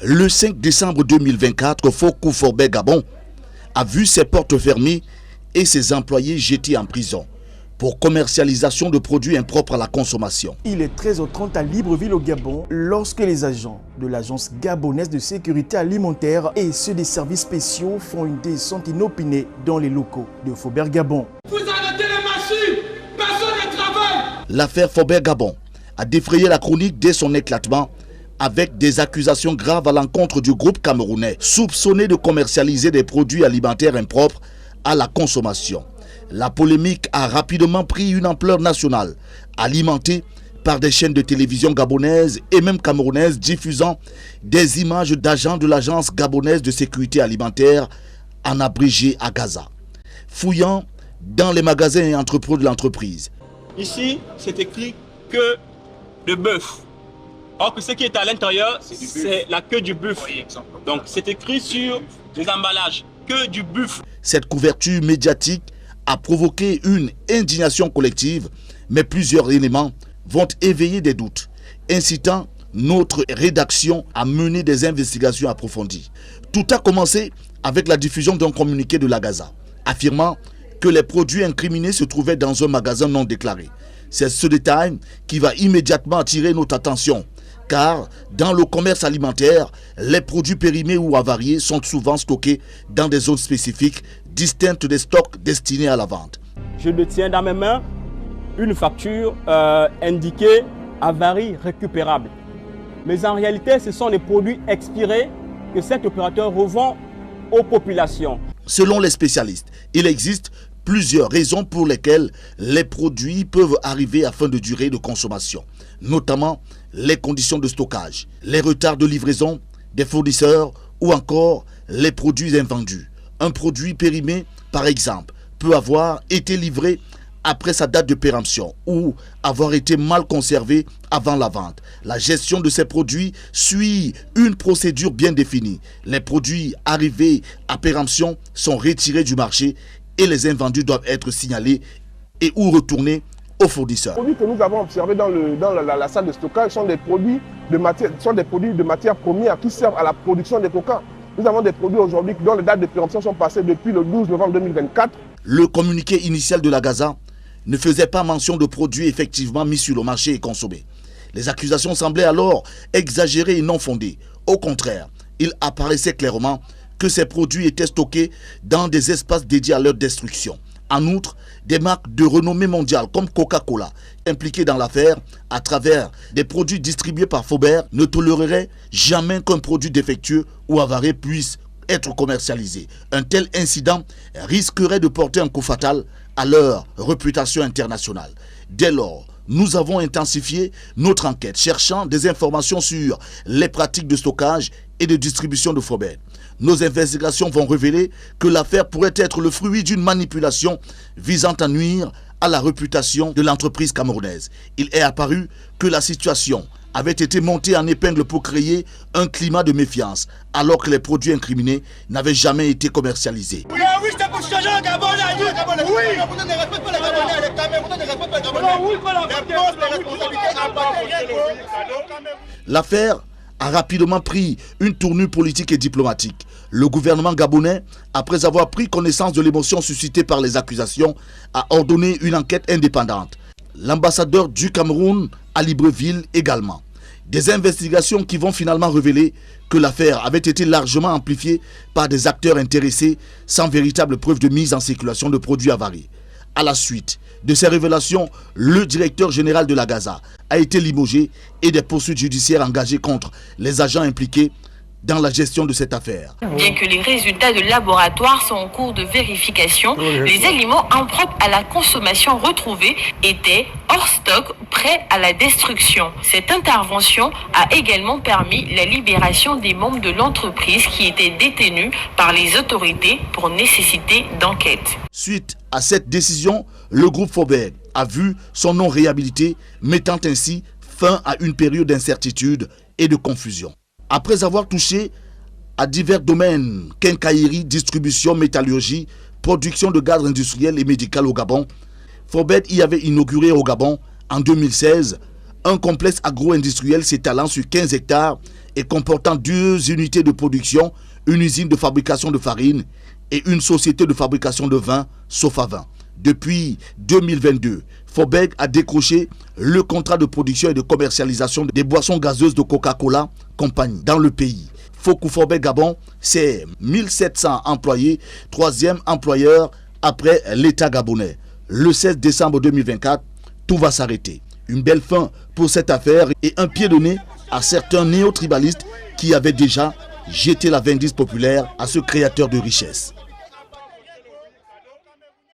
Le 5 décembre 2024, Fokou Forbert Gabon a vu ses portes fermées et ses employés jetés en prison pour commercialisation de produits impropres à la consommation. Il est 13h30 à Libreville au Gabon lorsque les agents de l'Agence gabonaise de sécurité alimentaire et ceux des services spéciaux font une descente inopinée dans les locaux de Forbert Gabon. Vous arrêtez les machines, personne ne travaille. L'affaire Forbert Gabon a défrayé la chronique dès son éclatement avec des accusations graves à l'encontre du groupe camerounais soupçonné de commercialiser des produits alimentaires impropres à la consommation. La polémique a rapidement pris une ampleur nationale, alimentée par des chaînes de télévision gabonaises et même camerounaises diffusant des images d'agents de l'agence gabonaise de sécurité alimentaire, en abrégé à Gaza, fouillant dans les magasins et entrepôts de l'entreprise. Ici, c'est écrit que de bœuf. Or que ce qui est à l'intérieur, c'est la queue du bœuf. Donc c'est écrit sur les emballages, queue du bœuf. Cette couverture médiatique a provoqué une indignation collective, mais plusieurs éléments vont éveiller des doutes, incitant notre rédaction à mener des investigations approfondies. Tout a commencé avec la diffusion d'un communiqué de la Gaza, affirmant que les produits incriminés se trouvaient dans un magasin non déclaré. C'est ce détail qui va immédiatement attirer notre attention, car dans le commerce alimentaire, les produits périmés ou avariés sont souvent stockés dans des zones spécifiques, distinctes des stocks destinés à la vente. Je détiens dans mes mains une facture indiquée avarie récupérable. Mais en réalité, ce sont des produits expirés que cet opérateur revend aux populations. Selon les spécialistes, il existe plusieurs raisons pour lesquelles les produits peuvent arriver à fin de durée de consommation, notamment les conditions de stockage, les retards de livraison des fournisseurs ou encore les produits invendus. Un produit périmé, par exemple, peut avoir été livré après sa date de péremption ou avoir été mal conservé avant la vente. La gestion de ces produits suit une procédure bien définie. Les produits arrivés à péremption sont retirés du marché et les invendus doivent être signalés et ou retournés aux fournisseurs. Les produits que nous avons observés dans la salle de stockage sont des produits de matière première qui servent à la production des coca. Nous avons des produits aujourd'hui dont les dates de péremption sont passées depuis le 12 novembre 2024. Le communiqué initial de la Gaza ne faisait pas mention de produits effectivement mis sur le marché et consommés. Les accusations semblaient alors exagérées et non fondées. Au contraire, il apparaissait clairement que ces produits étaient stockés dans des espaces dédiés à leur destruction. En outre, des marques de renommée mondiale comme Coca-Cola, impliquées dans l'affaire à travers des produits distribués par Forbert, ne toléreraient jamais qu'un produit défectueux ou avarié puisse être commercialisé. Un tel incident risquerait de porter un coup fatal à leur réputation internationale. Dès lors, nous avons intensifié notre enquête, cherchant des informations sur les pratiques de stockage et de distribution de Forbert. Nos investigations vont révéler que l'affaire pourrait être le fruit d'une manipulation visant à nuire à la réputation de l'entreprise camerounaise. Il est apparu que la situation avait été montée en épingle pour créer un climat de méfiance, alors que les produits incriminés n'avaient jamais été commercialisés. Oui, c'est pour changer le Gabon. Oui, les Camerounais ne respectent pas les Gabonais. Les Camerounais ne respectent pas les Gabonais. Les postes de responsabilité appartiennent. L'affaire a rapidement pris une tournure politique et diplomatique. Le gouvernement gabonais, après avoir pris connaissance de l'émotion suscitée par les accusations, a ordonné une enquête indépendante. L'ambassadeur du Cameroun à Libreville également. Des investigations qui vont finalement révéler que l'affaire avait été largement amplifiée par des acteurs intéressés sans véritable preuve de mise en circulation de produits avariés. À la suite de ces révélations, le directeur général de la Gaza a été limogé et des poursuites judiciaires engagées contre les agents impliqués dans la gestion de cette affaire. Bien que les résultats de laboratoire sont en cours de vérification, les aliments impropres à la consommation retrouvés étaient hors stock, prêts à la destruction. Cette intervention a également permis la libération des membres de l'entreprise qui étaient détenus par les autorités pour nécessité d'enquête. Suite à cette décision, le groupe Forbert a vu son nom réhabilité, mettant ainsi fin à une période d'incertitude et de confusion. Après avoir touché à divers domaines, quincaillerie, distribution, métallurgie, production de gaz industriel et médical au Gabon, Forbert y avait inauguré au Gabon en 2016 un complexe agro-industriel s'étalant sur 15 hectares et comportant 2 unités de production, une usine de fabrication de farine et une société de fabrication de vin, Sofavin. Depuis 2022, Forbeg a décroché le contrat de production et de commercialisation des boissons gazeuses de Coca-Cola Company dans le pays. Fokou Forbeg Gabon, c'est 1700 employés, 3e employeur après l'État gabonais. Le 16 décembre 2024, tout va s'arrêter. Une belle fin pour cette affaire et un pied de nez à certains néo-tribalistes qui avaient déjà jeté la vindicte populaire à ce créateur de richesse.